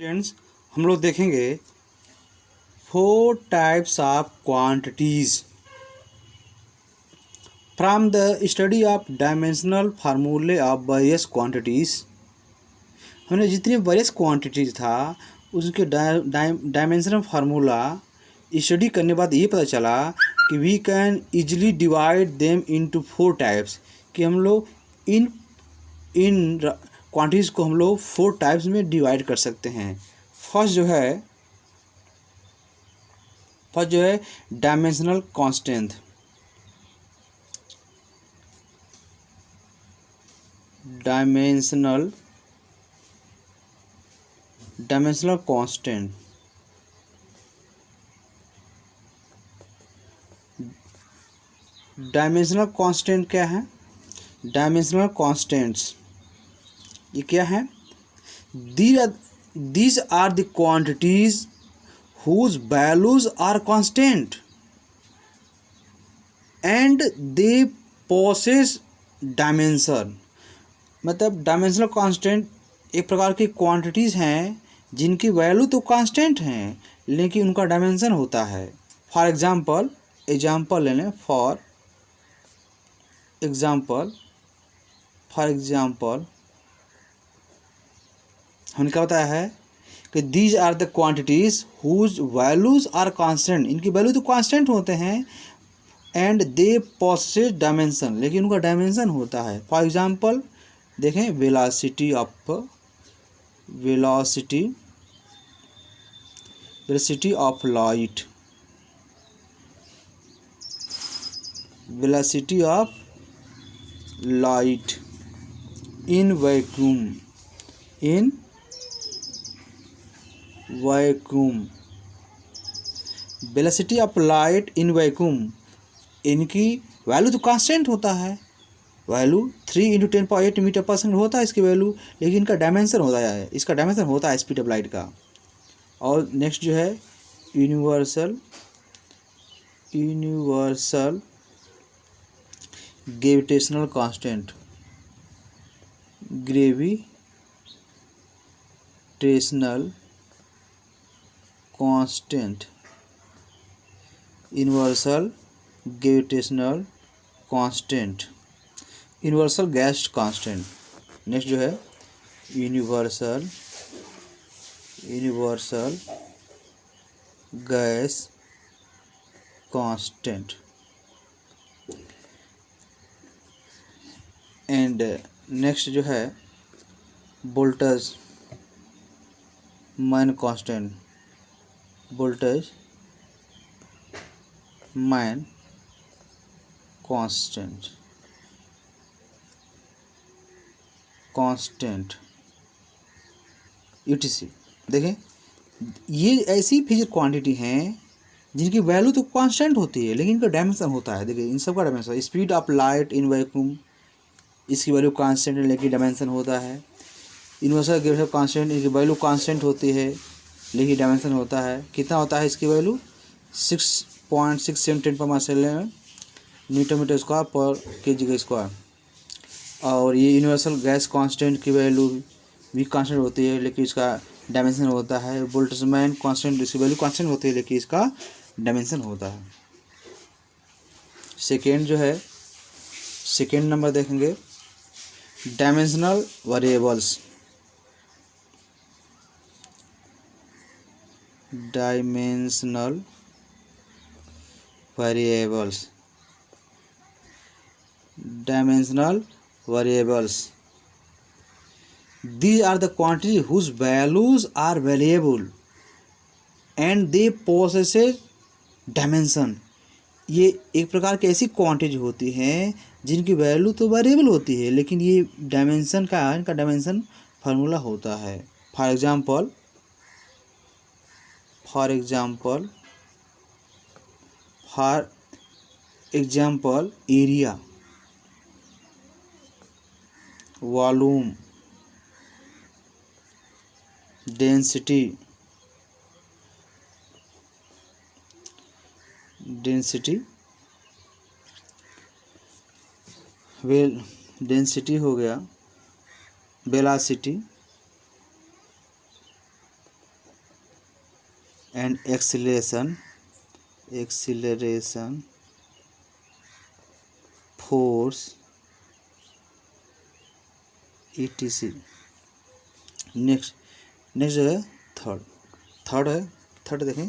Friends, हम लोग देखेंगे 4 types of quantities from the study of dimensional फार्मूले ऑफ वेरियस क्वांटिटीज। हमने जितनी वेरियस क्वांटिटीज था उसके डायमेंशनल फार्मूला स्टडी करने के बाद ये पता चला कि we can easily divide them into 4 types, कि हम लोग इन इन क्वांटिटीज़ को हम लोग 4 टाइप्स में डिवाइड कर सकते हैं। फर्स्ट जो है dimensional constant. Dimensional constant dimensional constant क्या है? डायमेंशनल कांस्टेंट्स ये क्या है? These are the quantities whose values are constant and they possess dimension। मतलब डायमेंशनल कांस्टेंट एक प्रकार की क्वांटिटीज़ हैं जिनकी वैल्यू तो कांस्टेंट हैं लेकिन उनका डायमेंशन होता है। फॉर एग्जांपल ले लें। फॉर एग्जांपल हमने क्या बताया है कि these are the quantities whose values are constant. इनकी वैल्यू तो कांस्टेंट होते हैं एंड दे पॉसेस डायमेंशन, लेकिन उनका डायमेंशन होता है। फॉर एग्जांपल देखें, velocity of light, velocity of light in vacuum, velocity of light in vacuum, इनकी वैल्यू तो कांस्टेंट होता है। वैल्यू 3 × 10⁸ मीटर पर सेकंड होता है इसकी वैल्यू, लेकिन इनका डायमेंशन होता है, इसका डायमेंशन होता है स्पीड ऑफ लाइट का। और नेक्स्ट जो है universal gravitational constant, universal gravitational constant, universal gas constant. Next जो है universal gas constant. And next जो है बोल्ट्जमैन कांस्टेंट, यूटीसी। देखें, ये ऐसी फिजिकल क्वांटिटी हैं जिनकी वैल्यू तो कांस्टेंट होती है लेकिन इनका डायमेंशन होता है। देखिए इन सब का dimension, speed of light in vacuum, इसकी वैल्यू कांस्टेंट है लेकिन डायमेंशन होता है। यूनिवर्सल ग्रेविटेशनल कांस्टेंट, इसकी वैल्यू कांस्टेंट होती है लेकिन डायमेंशन होता है। कितना होता है इसकी वैल्यू? 6.67 10⁻11 न्यूटन स्क्वायर पर kg स्क्वायर। और ये यूनिवर्सल गैस कांस्टेंट की वैल्यू भी कांस्टेंट होती है लेकिन इसका डायमेंशन होता है। बोल्ट्जमैन कांस्टेंट, इसकी वैल्यू कांस्टेंट होती है लेकिन इसका डायमेंशन होता है। सेकेंड जो है, सेकेंड नंबर देखेंगे dimensional variables. Dimensional variables, these are the quantities whose values are variable and they possess dimension। ये एक प्रकार की ऐसी क्वांटिटी होती हैं जिनकी वैल्यू तो वेरिएबल होती है लेकिन ये डायमेंशन का, इनका डायमेंशन फार्मूला होता है। For example area, volume, density, density हो गया, velocity, and acceleration force etc। Next जो है थर्ड देखें,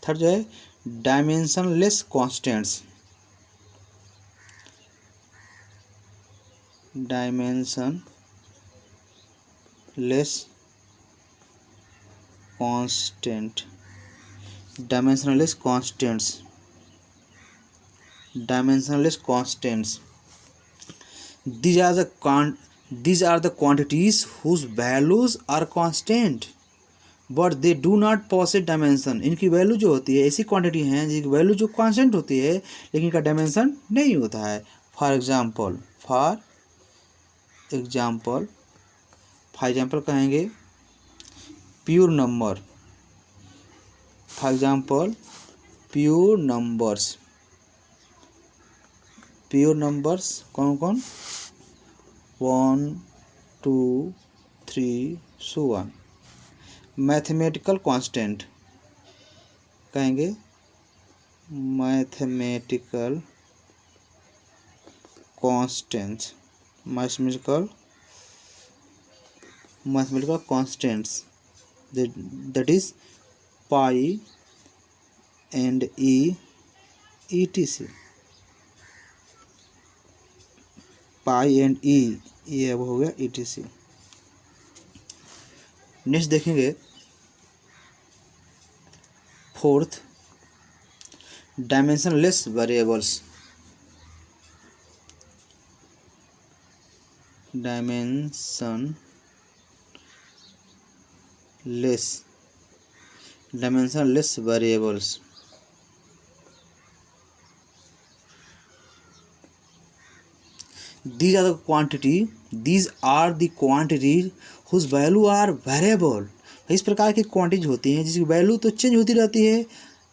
थर्ड जो है dimensionless constants. Dimensionless constants these are the quantities whose values are constant but they do not possesses dimension. इनकी value जो होती है ऐसी क्वांटिटी हैं जिनकी वैल्यू जो कांस्टेंट होती है लेकिन इनका डायमेंशन नहीं होता है। फॉर एग्जांपल कहेंगे pure number. For example pure numbers कौन कौन 1 2 3 सो ऑन। मैथमेटिकल कांस्टेंट कहेंगे mathematical constants that is pi and etc। Pi and ये अब हो गया etc। नेक्स्ट देखेंगे fourth dimensionless variables. Dimensionless variables these are the quantities whose value are variable। इस प्रकार की क्वांटिटीज होती हैं जिसकी वैल्यू तो चेंज होती रहती है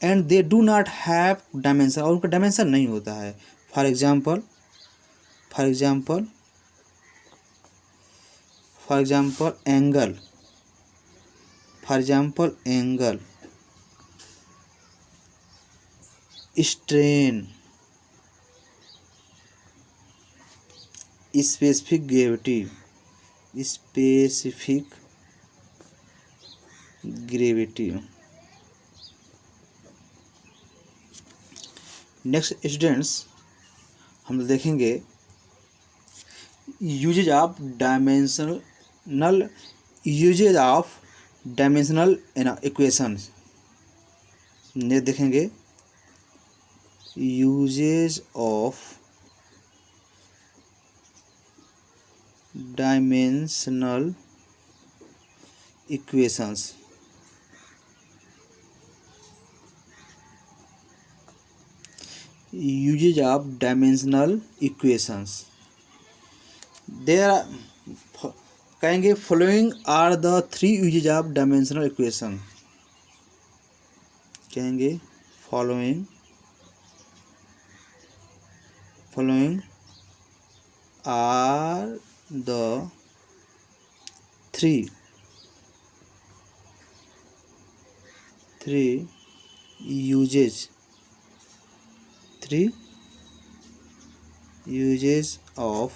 and they do not have dimension, और उनका डायमेंशन नहीं होता है। For example angle, strain, specific gravity. Next students हम लोग देखेंगे यूजेज ऑफ डायमेंशनल इक्वेशंस। ये देखेंगे uses of dimensional equations. Uses of dimensional equations। There are कहेंगे following are the three uses of dimensional equation। कहेंगे following are the three uses of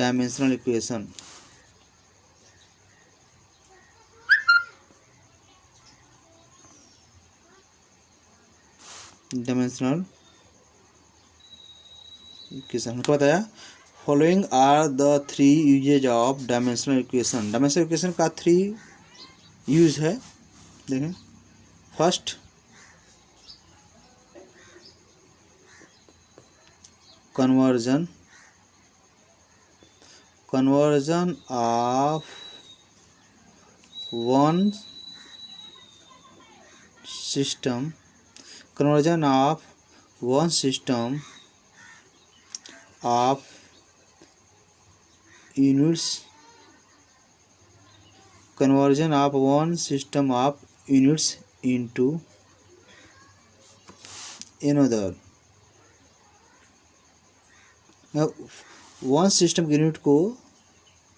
dimensional equation। Dimensional equation हमको बताया following are the three uses of dimensional equation. Dimensional equation का 3 use है। देखें first conversion of one system of units into another। One system के unit को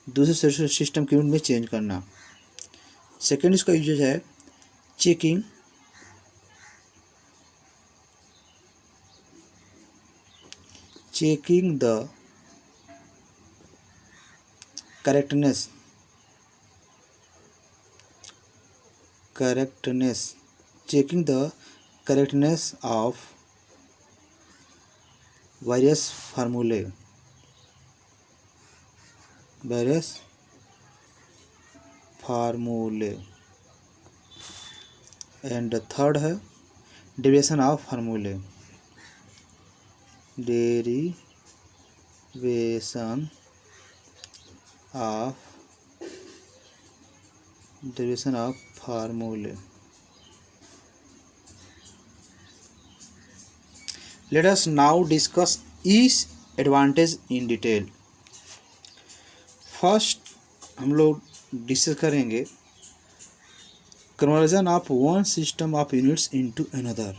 दूसरे system के unit में चेंज करना। सेकेंड इसका यूजेज है checking checking the correctness checking the correctness of various formulae and the third है derivation of formulae derivation of formulae. Let us now discuss each advantage in detail. First हम लोग discuss करेंगे conversion of one system of units into another.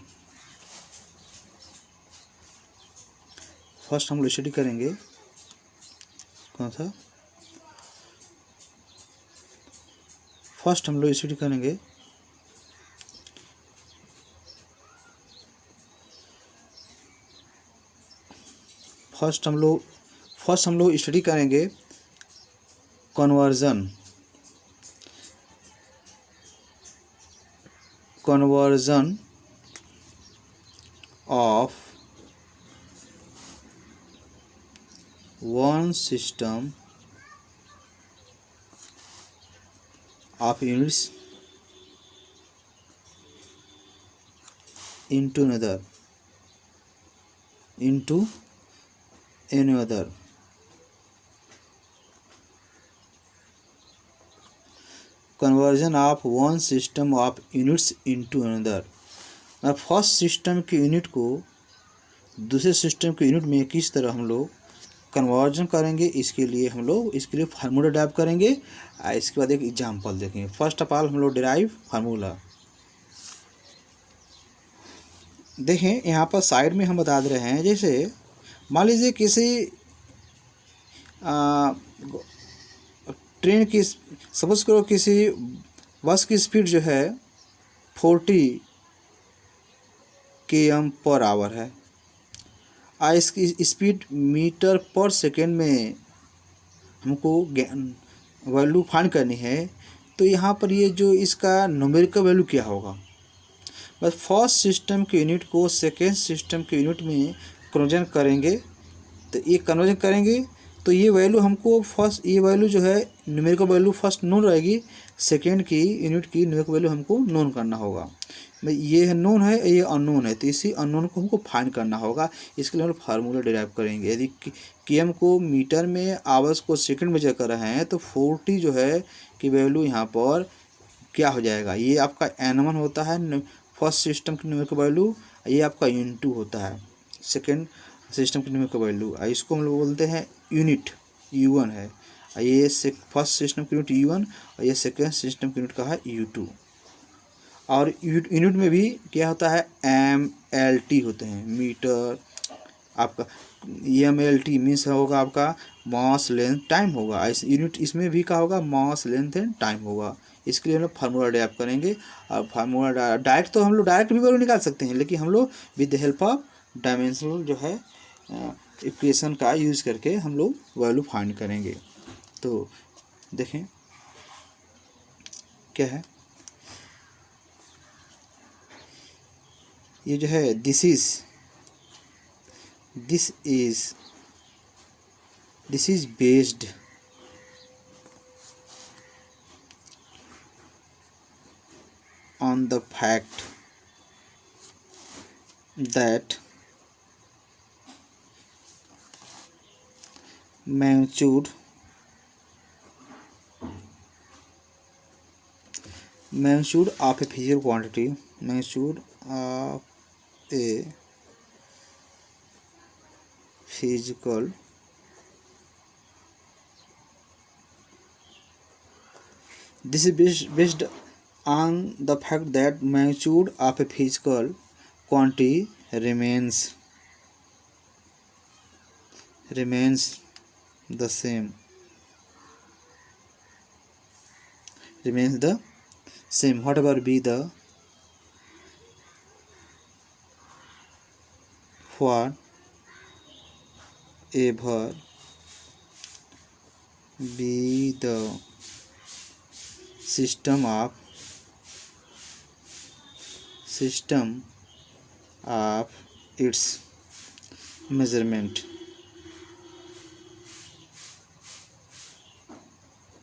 First हम लोग study करेंगे कौन सा first हम लोग स्टडी करेंगे फर्स्ट हम लोग स्टडी करेंगे conversion of one system of units into another conversion of one system of units into another. First system के यूनिट को दूसरे सिस्टम के यूनिट में किस तरह हम लोग कन्वर्जन करेंगे, इसके लिए फार्मूला डेराइव करेंगे. इसके बाद एक एग्जांपल देखेंगे. फर्स्ट ऑफ ऑल हम लोग डेराइव फार्मूला देखें. यहाँ पर साइड में हम बता दे रहे हैं, जैसे मान लीजिए किसी ट्रेन की सपोज करो किसी बस की स्पीड जो है 40 km/h है. इसकी स्पीड मीटर पर सेकेंड में हमको वैल्यू फाइंड करनी है. तो यहाँ पर ये जो इसका न्यूमेरिकल वैल्यू क्या होगा, बस फर्स्ट सिस्टम के यूनिट को सेकेंड सिस्टम के यूनिट में कन्वर्जन करेंगे. तो ये कन्वर्जन करेंगे तो ये वैल्यू हमको फर्स्ट ये वैल्यू जो है न्यूमेरिकल वैल्यू फर्स्ट नोन रहेगी, सेकेंड की यूनिट की न्यूमेरिकल वैल्यू हमको नोन करना होगा. ये नोन है, ये अननोन है, तो इसी अननोन को हमको फाइंड करना होगा. इसके लिए हम फार्मूला डिराइव करेंगे. यदि km को मीटर में, आवर्स को सेकंड में कर रहे हैं, तो 40 जो है कि वैल्यू यहाँ पर क्या हो जाएगा, ये आपका n1 होता है फर्स्ट सिस्टम की न्यूमेरिकल वैल्यू, ये आपका n2 होता है सेकेंड सिस्टम की न्यूमेरिकल वैल्यू. इसको हम लोग बोलते हैं यूनिट, u1 है. ये फर्स्ट सिस्टम की यूनिट u1 और ये सेकेंड सिस्टम की यूनिट का है u2. और यूनिट में भी क्या होता है mlt होते हैं, मीटर आपका. mlt मीन्स होगा आपका मास लेंथ टाइम होगा. इस यूनिट इसमें भी क्या होगा, मास लेंथ एंड टाइम होगा. इसके लिए हम लोग फार्मूला डेराइव करेंगे. और फार्मूला डायरेक्ट तो हम लोग डायरेक्ट भी वैल्यू निकाल सकते हैं, लेकिन हम लोग with the help of dimensional जो है इक्वेशन का यूज़ करके हम लोग वैल्यू फाइंड करेंगे. तो देखें क्या है, ये जो है this is based on the fact that magnitude of a physical quantity, magnitude of a physical this is based on the fact that magnitude of a physical quantity remains the same whatever be the ever be the system of its measurement।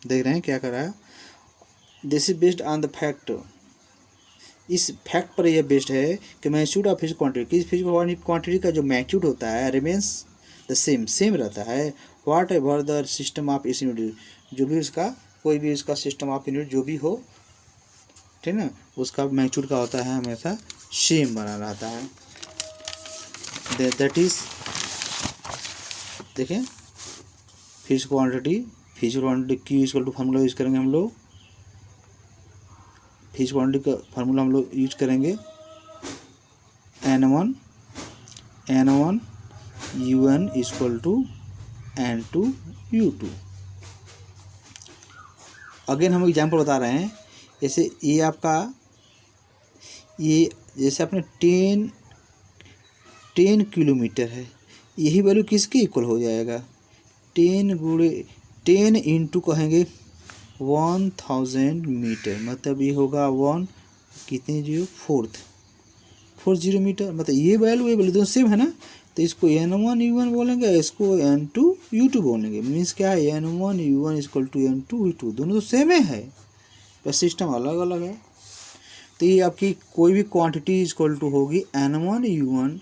देख रहे हैं क्या कर रहा है। This is based on the fact, इस fact पर यह बेस्ड है कि मैग्नीट्यूड ऑफ फिजिकल क्वांटिटी, किस फिजिकल क्वांटिटी का जो मैग्नीट्यूड होता है रिमेन्स द सेम रहता है। What ever the system of इस यूनिट, जो भी उसका कोई भी उसका सिस्टम ऑफ यूनिट जो भी हो, ठीक है ना, उसका मैग्नीट्यूड का होता है हमेशा सेम बना रहता है। दैट इज, देखें physical quantity Q equal to formula use करेंगे हम लोग, फिजिकल क्वांटिटी का फार्मूला हम लोग यूज करेंगे N1 UN equal to N2 U2। Again हम एग्जाम्पल बता रहे हैं, जैसे ये आपका ये जैसे आपने 10 किलोमीटर है, यही वैल्यू किसके इक्वल हो जाएगा, 10 इंटू कहेंगे 1000 मीटर, मतलब ये होगा 1 कितने 40 मीटर, मतलब ये वैल्यू दोनों सेम है ना, तो इसको N1 U1 बोलेंगे, इसको N2 U2 बोलेंगे। मीन्स क्या है, N1 U1 equal to N2 U2, दोनों तो सेम है, पर सिस्टम अलग अलग है। तो ये आपकी कोई भी क्वांटिटी इक्वल टू होगी N1 U1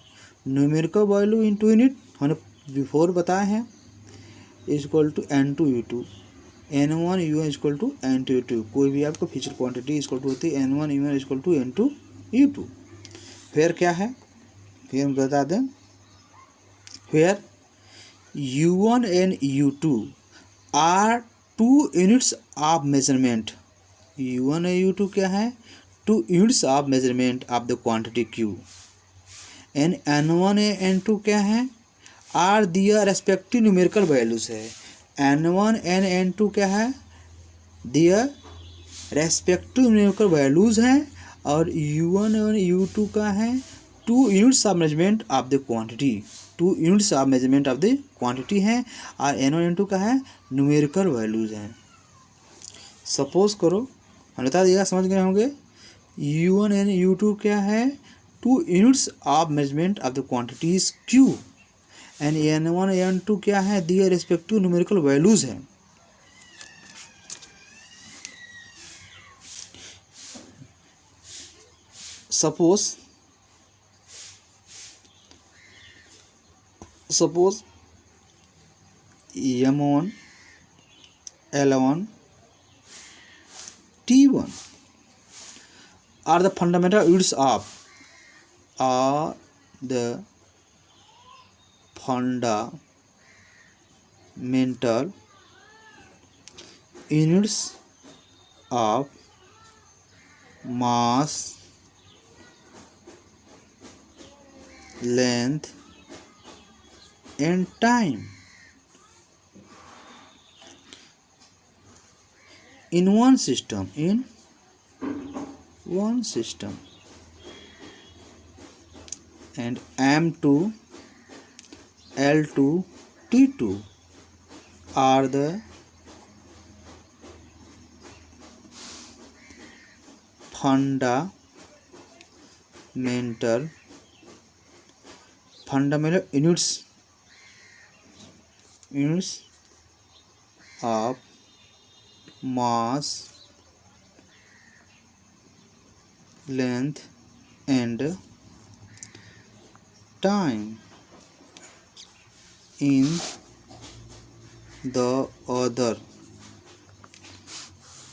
numerical value into unit, हमने बिफोर बताए हैं, equal to N2 U2, N1 U1 equal to N2 U2। कोई भी आपको फिजिकल क्वांटिटी इक्वल टू होती है N1 U1 equal to N2 U2। फिर क्या है, फिर हम बता दें, फिर U1 and U2 are 2 units of measurement. U1 और U2 क्या है, 2 units of measurement of the quantity Q। And N1 और N2 क्या है, are their respective numerical values है। N1 एंड N2 क्या है, दियर रेस्पेक्टिव न्यूमेरिकल वैल्यूज हैं, और U1 और U2 का है 2 units of measurement of the quantity, 2 units of measurement of the quantity है, और N1 N2 का है न्यूमेरिकल वैल्यूज हैं। सपोज करो, हम बता दिया, समझ गए होंगे, U1 एंड U2 क्या है, 2 units of measurement of the quantities Q, and N1 N2 क्या है, दियर रेस्पेक्टिव न्यूमेरिकल वैल्यूज हैं। Suppose M1 L1 T1 are the fundamental units of mass, length and time in one system, and M2 L2 T2 are the fundamental units of mass, length and time in the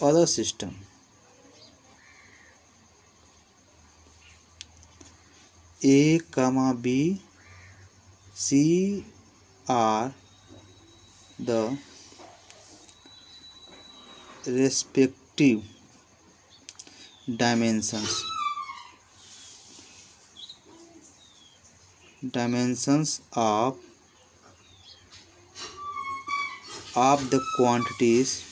other system। A, B, C are the respective dimensions of the quantities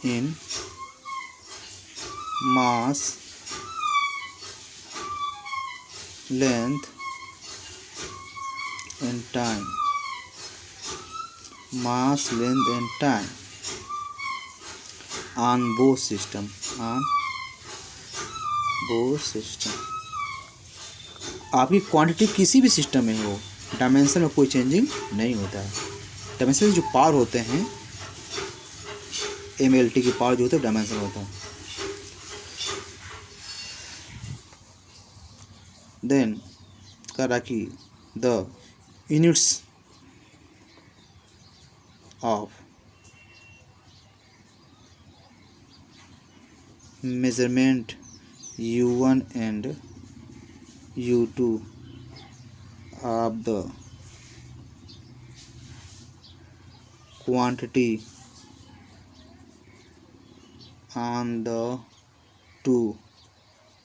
in mass, length and time, mass, length and time on both system, आपकी quantity किसी भी system में हो, dimension में कोई changing नहीं होता है। डायमेंशन जो पावर होते हैं, MLT की पावर जो होता है डायमेंशन होता है। देन करा कि the units of measurement U1 and U2 of the quantity on the two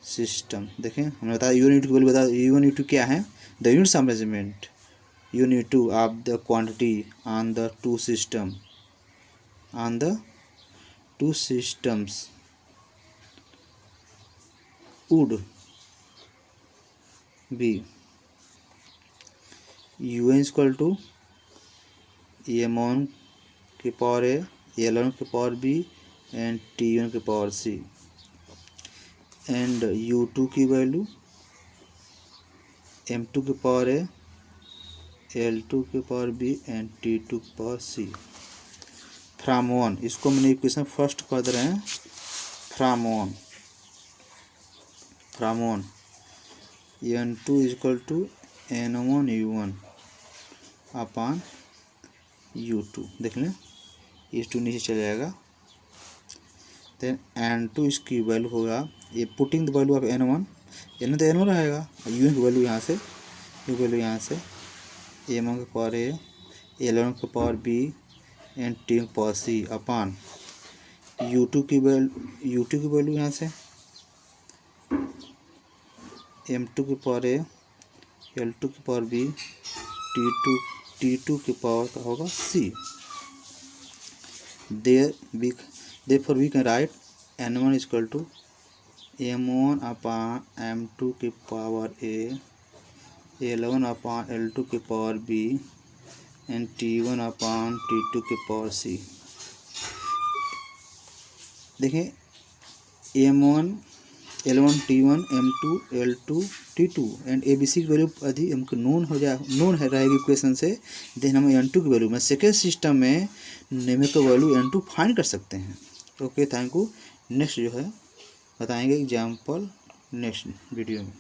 system। देखें हमने बताया U1 U2 की वैल्यू बताया, U1 U2 क्या है, the units of measurement U1 U2 of the quantity on the two system, on the two systems would be UN is equal to M1 की power A, L1 की power B and T1 की power C, and U2 की value M2 की power A, L2 की power B and T2 की power C। From 1, इसको मैंने equation first कर दे रहे हैं। From 1 N2 is equal to N1 U1 upon U2। देख लें, इस 2 नीचे चले जाएगा। देन N2 इसकी वैल्यू होगा, ये putting the value of N1 तो N1 रहेगा, U की वैल्यू यहाँ से, U वैल्यू यहाँ से, M1 की पावर A, L1 की पावर B एंड T की पावर C अपॉन U2 की वैल्यू यहाँ से, M2 की पावर A, L2 की पावर B, T2 की पावर का होगा C। Therefore we can write N1 is equal to M1 upon M2 की power A, L1 upon L2 की power B and T1 upon T2 की power C। देखें M1 L1 T1 M2 L2 T2 and ABC की value यदि हमको known है रहेगी equation से, देन हम N2 की वैल्यू में सेकेंड सिस्टम में न्यूमेरिकल वैल्यू N2 फाइंड कर सकते हैं। Okay, thank you. नेक्स्ट जो है बताएंगे एग्जाम्पल नेक्स्ट वीडियो में।